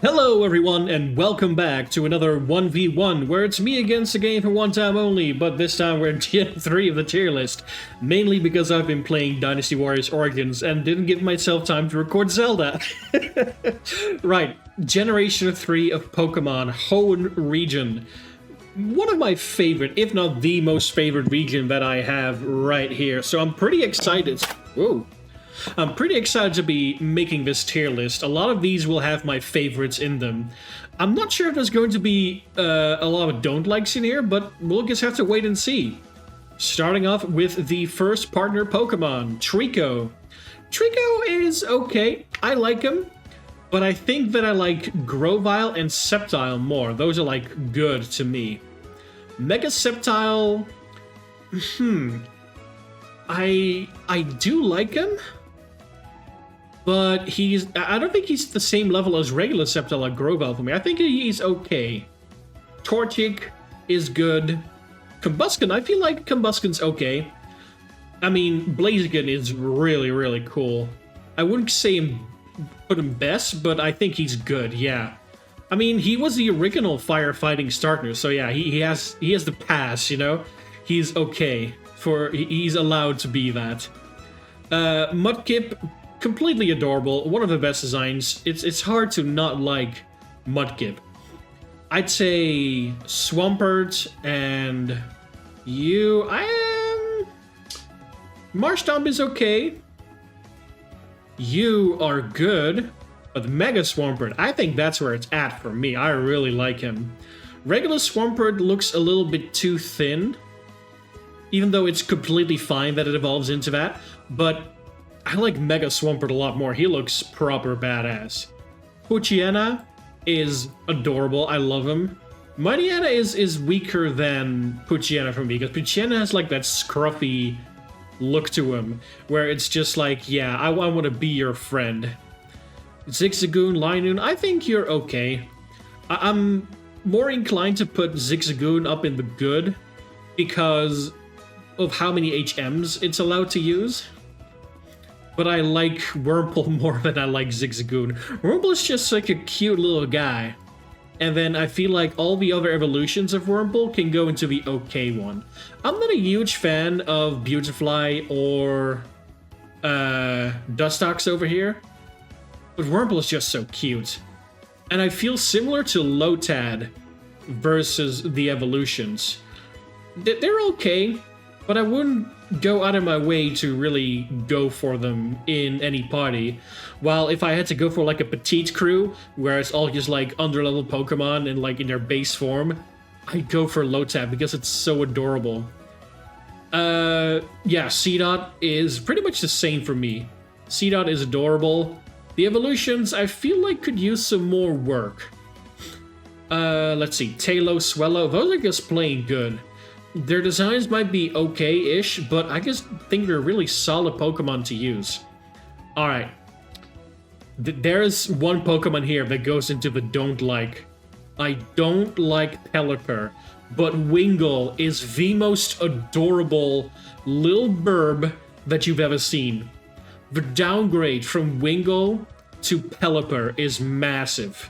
Hello everyone and welcome back to another 1v1 where it's me against the game for one time only, but this time we're in Gen 3 of the tier list, mainly because I've been playing Dynasty Warriors Origins and didn't give myself time to record Zelda. Right, Generation 3 of Pokemon, Hoenn region. One of my favorite, if not the most favorite region that I have right here, so I'm pretty excited. Whoa. I'm pretty excited to be making this tier list. A lot of these will have my favorites in them. I'm not sure if there's going to be a lot of don't likes in here, but we'll just have to wait and see. Starting off with the first partner Pokemon, Treecko. Treecko is okay. I like him, but I think that I like Grovyle and Sceptile more. Those are like good to me. Mega Sceptile, I do like him. But I don't think he's the same level as regular Sceptile like Grovyle for me. I think he's okay. Torchic is good. Combusken, I feel like Combusken's okay. I mean, Blaziken is really, really cool. I wouldn't say put him best, but I think he's good, yeah. I mean, he was the original firefighting starter, so yeah, he has the pass, you know? He's okay. He's allowed to be that. Mudkip, completely adorable, one of the best designs. It's hard to not like Mudkip. I'd say Swampert and you. Marshtomp is okay. You are good, but Mega Swampert, I think that's where it's at for me. I really like him. Regular Swampert looks a little bit too thin, even though it's completely fine that it evolves into that, but I like Mega Swampert a lot more. He looks proper badass. Poochyena is adorable. I love him. Mightyena is weaker than Poochyena for me, because Poochyena has like that scruffy look to him, where it's just like, yeah, I want to be your friend. Zigzagoon, Linoone, I think you're okay. I'm more inclined to put Zigzagoon up in the good, because of how many HMs it's allowed to use. But I like Wurmple more than I like Zigzagoon. Wurmple is just like a cute little guy. And then I feel like all the other evolutions of Wurmple can go into the okay one. I'm not a huge fan of Beautifly or Dustox over here, but Wurmple is just so cute. And I feel similar to Lotad versus the evolutions. They're okay, but I wouldn't go out of my way to really go for them in any party. While if I had to go for like a petite crew, where it's all just like underleveled Pokemon and like in their base form, I'd go for Lotad because it's so adorable. Yeah, Seedot is pretty much the same for me. Seedot is adorable. The evolutions, I feel like could use some more work. Let's see, Tailo, Swellow, those are just plain good. Their designs might be okay-ish, but I just think they're really solid Pokemon to use. Alright. There's one Pokemon here that goes into the don't like. I don't like Pelipper, but Wingull is the most adorable little burb that you've ever seen. The downgrade from Wingull to Pelipper is massive.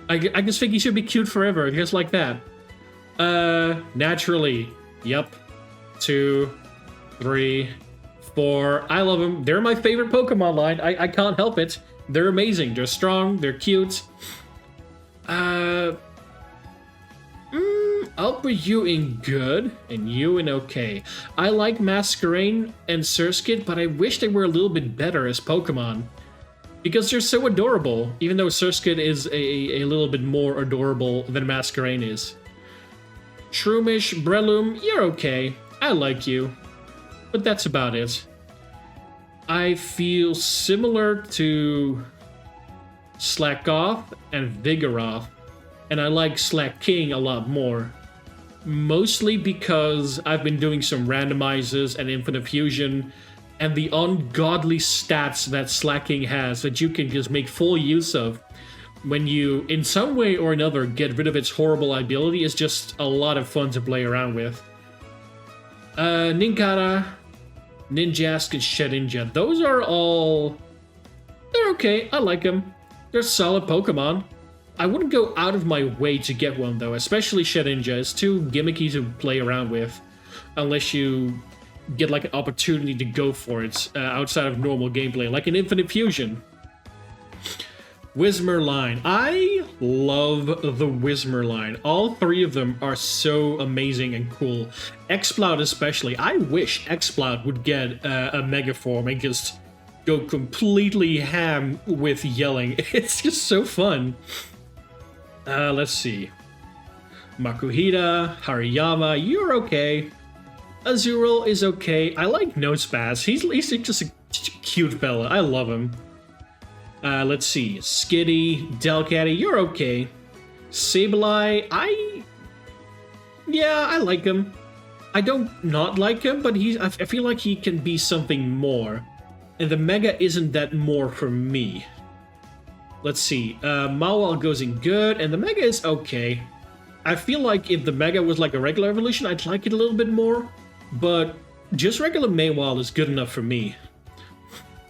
I just think he should be cute forever, just like that. Naturally. Yep. 2, 3, 4. I love them. They're my favorite Pokemon line. I can't help it. They're amazing. They're strong. They're cute. I'll put you in good and you in okay. I like Masquerain and Surskit, but I wish they were a little bit better as Pokemon, because they're so adorable, even though Surskit is a little bit more adorable than Masquerain is. Shroomish, Breloom, you're okay. I like you. But that's about it. I feel similar to Slackoth and Vigoroth, and I like Slaking a lot more. Mostly because I've been doing some randomizers and Infinite Fusion, and the ungodly stats that Slaking has that you can just make full use of when you, in some way or another, get rid of its horrible ability is just a lot of fun to play around with. Ninkara, Ninjask, and Shedinja. Those are all... they're okay. I like them. They're solid Pokemon. I wouldn't go out of my way to get one though, especially Shedinja. It's too gimmicky to play around with, unless you get like an opportunity to go for it outside of normal gameplay, like an Infinite Fusion. Whismur line. I love the Whismur line. All three of them are so amazing and cool. Exploud especially. I wish Exploud would get a Mega Form and just go completely ham with yelling. It's just so fun. Let's see. Makuhita, Hariyama, you're okay. Azurill is okay. I like Nosepass. He's just a cute fella. I love him. Let's see. Skitty, Delcatty, you're okay. Sableye, I like him. I don't not like him, but I feel like he can be something more. And the Mega isn't that more for me. Let's see. Mawile goes in good, and the Mega is okay. I feel like if the Mega was like a regular evolution, I'd like it a little bit more. But just regular Mawile is good enough for me.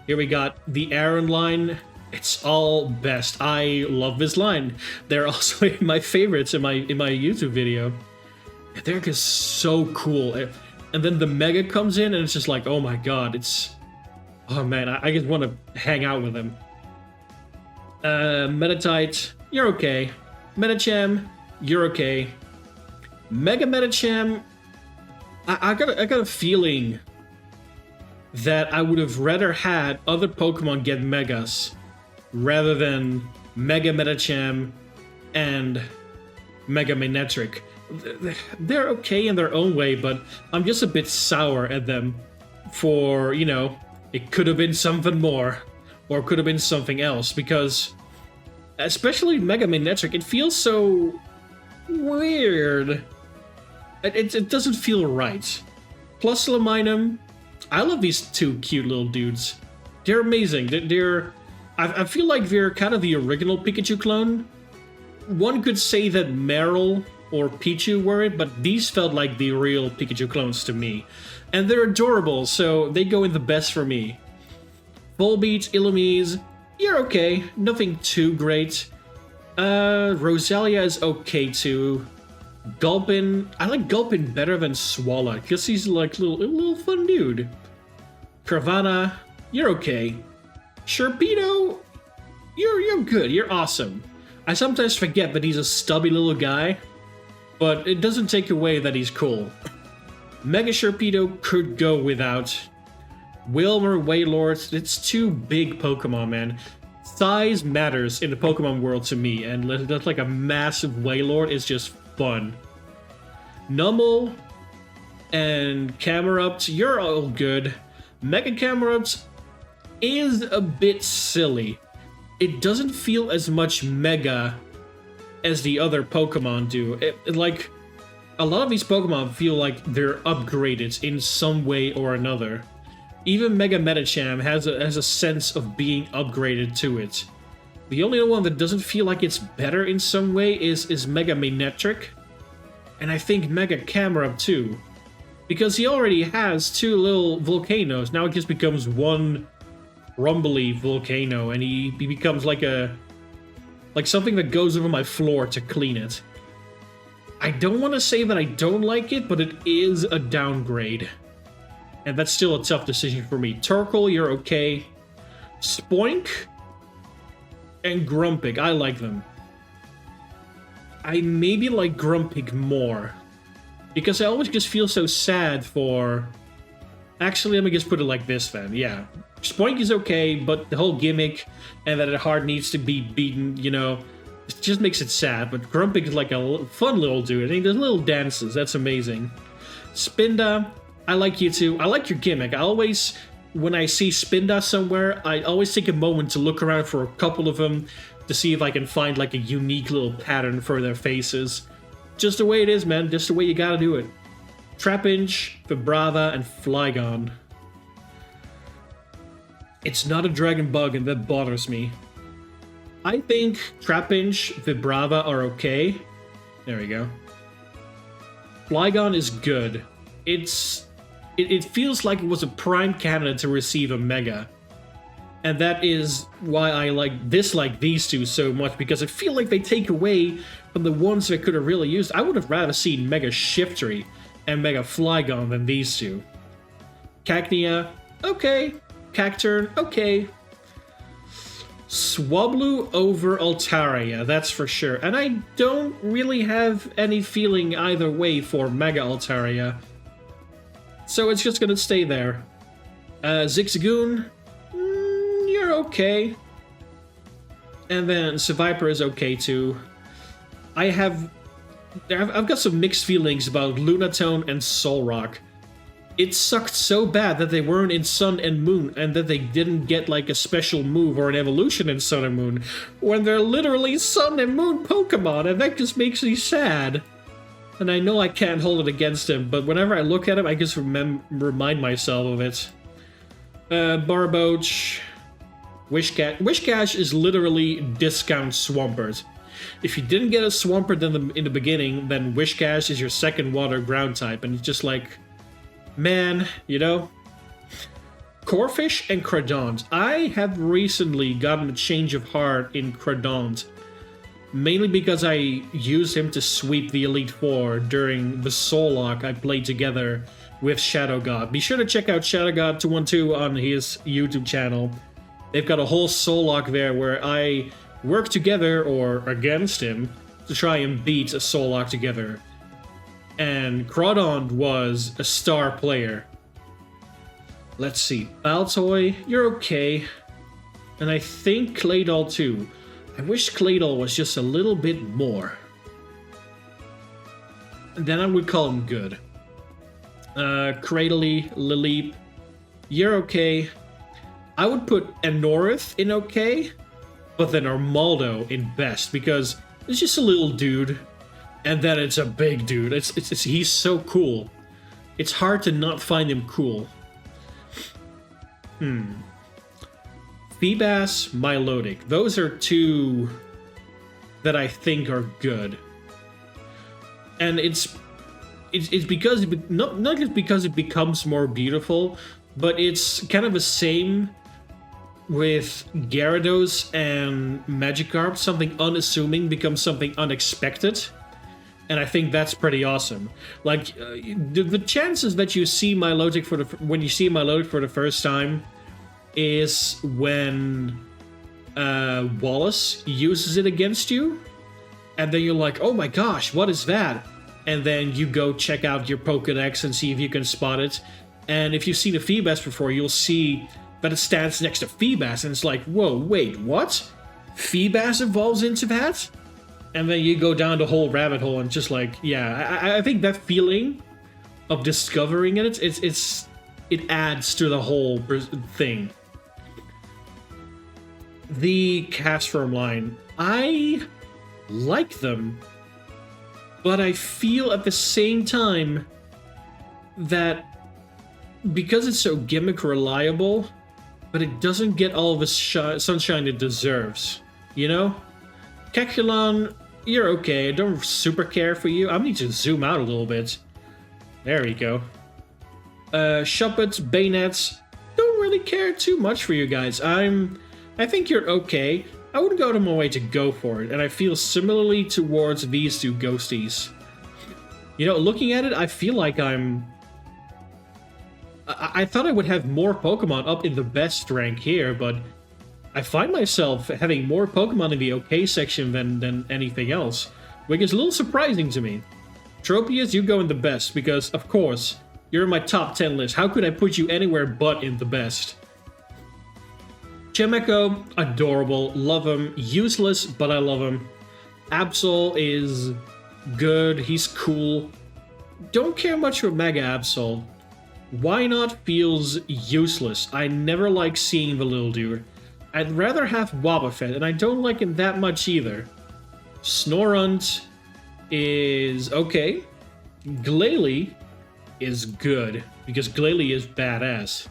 Here we got the Aaron line. It's all best. I love this line. They're also my favorites in my YouTube video. They're just so cool. And then the Mega comes in and it's just like, oh my god, oh man, I just want to hang out with him. Meditite, you're okay. Medicham, you're okay. Mega Medicham, I got a feeling that I would have rather had other Pokemon get Megas rather than Mega Medicham and Mega Manectric. They're okay in their own way, but I'm just a bit sour at them for, you know, it could have been something more, or could have been something else, because especially Mega Manectric, it feels so weird. It doesn't feel right. Plus Laminum, I love these two cute little dudes. They're amazing. I feel like they're kind of the original Pikachu clone. One could say that Meryl or Pichu were it, but these felt like the real Pikachu clones to me. And they're adorable, so they go in the best for me. Volbeat, Illumise, you're okay. Nothing too great. Roselia is okay too. Gulpin, I like Gulpin better than Swallow, because he's like a little fun dude. Cravana, you're okay. Sharpedo, you're good, you're awesome. I sometimes forget that he's a stubby little guy, but it doesn't take away that he's cool. Mega Sharpedo could go without. Wilmer, Wailord, it's two big Pokemon, man. Size matters in the Pokemon world to me, and that's like a massive Wailord is just fun. Numel and Camerupt, you're all good. Mega Camerupt is a bit silly. It doesn't feel as much Mega as the other Pokemon do. Like, a lot of these Pokemon feel like they're upgraded in some way or another. Even Mega Medicham has a sense of being upgraded to it. The only one that doesn't feel like it's better in some way is Mega Manectric. And I think Mega Camerupt too. Because he already has two little volcanoes. Now it just becomes one rumbly volcano, and he becomes like something that goes over my floor to clean it. I don't want to say that I don't like it, but it is a downgrade. And that's still a tough decision for me. Turkle, you're okay. Spoink and Grumpig, I like them. I maybe like Grumpig more, because I always just feel so sad for... Actually, let me just put it like this then, yeah. Spoink is okay, but the whole gimmick and that it hard needs to be beaten, you know, it just makes it sad. But Grumpig is like a fun little dude. I think there's little dances, that's amazing. Spinda, I like you too. I like your gimmick. I always, when I see Spinda somewhere, I always take a moment to look around for a couple of them to see if I can find like a unique little pattern for their faces. Just the way it is, man. Just the way you gotta do it. Trapinch, Vibrava, and Flygon. It's not a dragon bug, and that bothers me. I think Trapinch, Vibrava are okay. There we go. Flygon is good. It feels like it was a prime candidate to receive a Mega. And that is why I dislike these two so much, because I feel like they take away from the ones that could have really used. I would have rather seen Mega Shiftry and Mega Flygon than these two. Cacnea, okay. Cacturn, okay. Swablu over Altaria, that's for sure. And I don't really have any feeling either way for Mega Altaria. So it's just gonna stay there. Zigzagoon, you're okay. And then Seviper is okay too. I've got some mixed feelings about Lunatone and Solrock. It sucked so bad that they weren't in Sun and Moon, and that they didn't get like a special move or an evolution in Sun and Moon, when they're literally Sun and Moon Pokemon, and that just makes me sad. And I know I can't hold it against him, but whenever I look at him, I just remind myself of it. Barboach, Wishcash. Wishcash is literally discount Swampert. If you didn't get a Swampert in the beginning, then Wishcash is your second water ground type, and it's just like, man, you know? Corphish and Cradont. I have recently gotten a change of heart in Cradont, mainly because I used him to sweep the Elite Four during the Soul Lock I played together with Shadow God. Be sure to check out Shadow God 212 on his YouTube channel. They've got a whole Soul Lock there where I work together or against him to try and beat a Soul Lock together. And Cradont was a star player. Let's see. Baltoy, you're okay. And I think Claydol too. I wish Claydol was just a little bit more. And then I would call him good. Cradily, Lileep, you're okay. I would put Anorith in okay, but then Armaldo in best, because it's just a little dude, and then it's a big dude. He's so cool. It's hard to not find him cool. Feebas, Milotic. Those are two that I think are good. And it's because not just because it becomes more beautiful, but it's kind of the same with Gyarados and Magikarp. Something unassuming becomes something unexpected, and I think that's pretty awesome. Like the chances that you see Milotic when you see Milotic for the first time is when Wallace uses it against you, and then you're like, oh my gosh, what is that? And then you go check out your Pokedex and see if you can spot it. And if you've seen a Feebas before, you'll see that it stands next to Feebas, and it's like, whoa, wait, what? Feebas evolves into that? And then you go down the whole rabbit hole and just like, yeah, I think that feeling of discovering it adds to the whole thing. The Castform line, I like them, but I feel at the same time that because it's so gimmick reliable, but it doesn't get all of the sunshine it deserves, you know? Kekulan, you're okay. I don't super care for you. I need to zoom out a little bit. There we go. Shuppets, Bayonets, don't really care too much for you guys. I think you're okay. I wouldn't go out of my way to go for it, and I feel similarly towards these two ghosties. You know, looking at it, I feel like I thought I would have more Pokemon up in the best rank here, but I find myself having more Pokemon in the okay section than anything else, which is a little surprising to me. Tropius, you go in the best, because, of course, you're in my top 10 list. How could I put you anywhere but in the best? Chimecho, adorable, love him. Useless, but I love him. Absol is good, he's cool. Don't care much for Mega Absol. Why Not feels useless. I never like seeing the little dude. I'd rather have Wobbuffet, and I don't like him that much either. Snorunt is okay. Glalie is good, because Glalie is badass.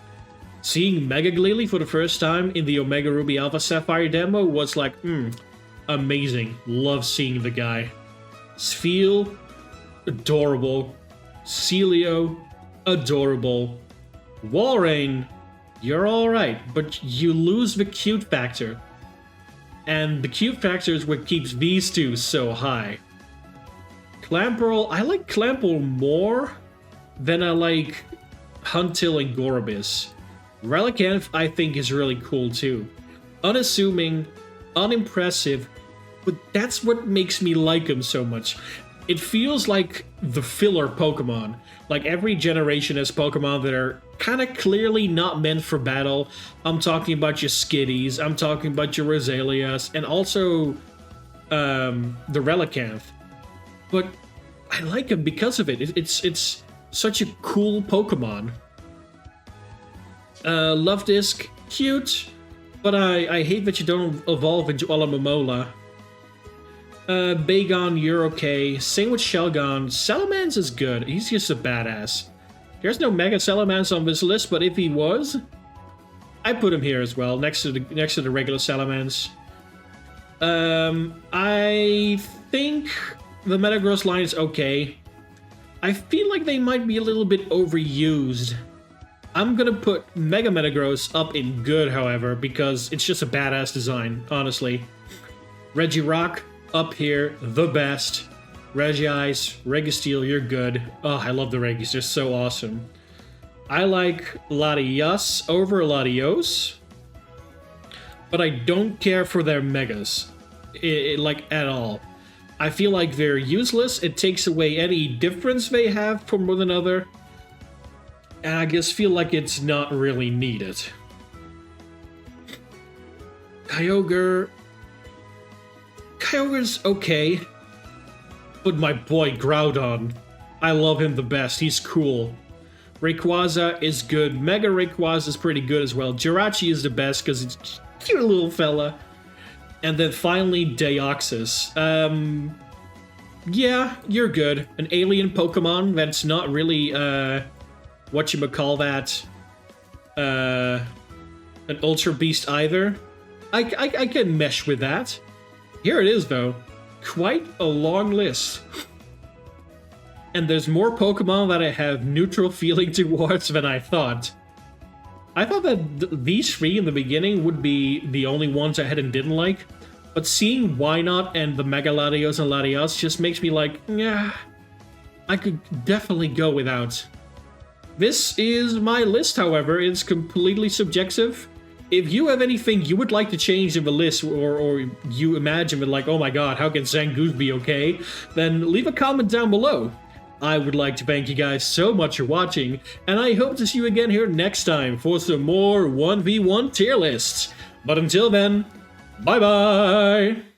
Seeing Mega Glalie for the first time in the Omega Ruby Alpha Sapphire demo was like, amazing. Love seeing the guy. Spheal, adorable. Celio, adorable. Walrein, You're alright, but you lose the cute factor. And the cute factor is what keeps these two so high. Clamperl, I like Clamperl more than I like Huntil and Gorebyss. Relicanth, I think, is really cool too. Unassuming, unimpressive, but that's what makes me like him so much. It feels like the filler Pokemon. Like every generation has Pokemon that are kind of clearly not meant for battle. I'm talking about your Skitties, I'm talking about your Rosalias, and also the Relicanth. But I like him because of it. It's such a cool Pokemon. Luvdisc, cute, but I hate that you don't evolve into Alomomola. Bagon, you're okay. Same with Shelgon. Salamence is good. He's just a badass. There's no Mega Salamence on this list, but if he was, I put him here as well, next to the regular Salamence. I think the Metagross line is okay. I feel like they might be a little bit overused. I'm gonna put Mega Metagross up in good, however, because it's just a badass design, honestly. Regirock, up here, the best. Regice, Registeel, you're good. Oh, I love the Regis, they're so awesome. I like Latias over Latios, but I don't care for their Megas, like, at all. I feel like they're useless, it takes away any difference they have from one another, and I just feel like it's not really needed. Kyogre... Kyogre's okay, but my boy Groudon, I love him the best, he's cool. Rayquaza is good, Mega Rayquaza is pretty good as well. Jirachi is the best because it's a cute little fella. And then finally Deoxys. Yeah, you're good. An alien Pokemon that's not really, whatchamacallit, an Ultra Beast either. I can mesh with that. Here it is, though. Quite a long list. And there's more Pokemon that I have neutral feeling towards than I thought. I thought that these three in the beginning would be the only ones I had and didn't like, but seeing Wynaut and the Mega Latios and Latias just makes me like, yeah, I could definitely go without. This is my list, however. It's completely subjective. If you have anything you would like to change in the list, or you imagine it like, oh my god, how can Zangoose be okay? Then leave a comment down below. I would like to thank you guys so much for watching, and I hope to see you again here next time for some more 1v1 tier lists. But until then, bye bye!